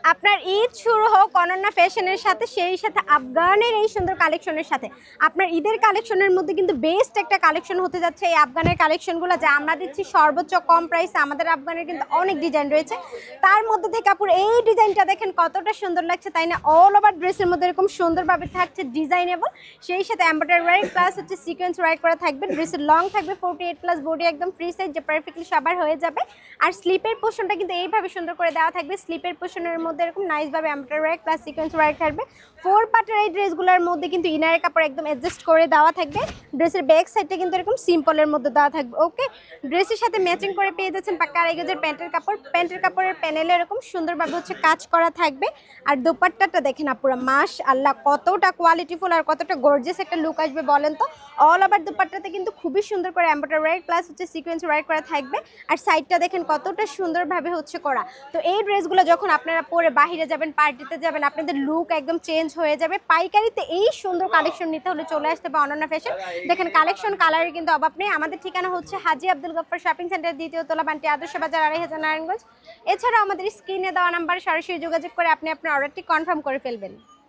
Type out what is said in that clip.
আপনার ঈদ শুরু হোক অনন্যা ফ্যাশনের সাথে, সেই সাথে আফগানের এই সুন্দর কালেকশনের সাথে। আপনার ঈদের কালেকশনের মধ্যে কিন্তু বেস্ট একটা কালেকশন হতে যাচ্ছে এই আফগানের কালেকশনগুলো, যা আমরা দিচ্ছি সর্বোচ্চ কম প্রাইসে। আমাদের আফগানের কিন্তু অনেক ডিজাইন রয়েছে, তার মধ্যে থেকে আপুর এই ডিজাইনটা দেখেন কতটা সুন্দর লাগছে, তাই না? অল ওভার ড্রেসের মধ্যে এরকম সুন্দরভাবে থাকছে ডিজাইনেবল, সেই সাথে এমব্রয়ডারি ওয়ার্ক প্লাস হচ্ছে সিকোয়েন্স ওয়ার্ক করা থাকবে। ড্রেসের লং থাকবে 48+, বডি একদম ফ্রি সাইজ, যে পারফেক্টলি সবার হয়ে যাবে। আর স্লিপের পোর্শনটা কিন্তু এইভাবে সুন্দর করে দেওয়া থাকবে। স্লিপের পোর্শনের মধ্যে এরকম নাইসভাবে embroidery work plus sequence work থাকবে। 4 পার্টের এই ড্রেসগুলোর মধ্যে কিন্তু ইনারের কাপড় একদম অ্যাডজাস্ট করে দেওয়া থাকবে। ড্রেসের ব্যাক সাইডটা কিন্তু এরকম সিম্পলের মধ্যে দেওয়া থাকবে। ওকে, ড্রেসের সাথে ম্যাচিং করে পেয়ে যাচ্ছেন পাক্কা আড়াই গজের প্যান্টের কাপড়। প্যান্টের কাপড়ের প্যানেলে এরকম সুন্দরভাবে হচ্ছে কাজ করা থাকবে। আর দোপাট্টাটা দেখেন আপুরা, মাশআল্লাহ কতটা কোয়ালিটিফুল আর কতটা গর্জিয়াস একটা লুক আসবে বলেন তো। অল ওভার দোপাট্টাতে কিন্তু খুবই সুন্দর করে এমব্রয়ডারি ওয়ার্ক প্লাস হচ্ছে সিকোয়েন্স ওয়ার্ক করা থাকবে। আর সাইডটা দেখেন কতটা সুন্দরভাবে হচ্ছে করা। তো এই ড্রেসগুলো যখন আপনারা পরে বাইরে যাবেন, পার্টিতে যাবেন, আপনাদের লুক একদম চেঞ্জ হয়ে যাবে। পাইকারিতে এই সুন্দর কালেকশন নিতে হলে চলে আসতে হবে অনন্যা ফ্যাশন। দেখেন কালেকশন কালারের কিন্তু অভাব নেই। আমাদের ঠিকানা হচ্ছে হাজী আব্দুল গফফার শপিং সেন্টার, দ্বিতীয় তলা, বান্টি আদর্শ বাজার, 2500 নারায়ণগঞ্জ। এছাড়াও আমাদের স্ক্রিনে দেওয়া নাম্বারে সরাসরি যোগাযোগ করে আপনি আপনার অর্ডারটি কনফার্ম করে ফেলবেন।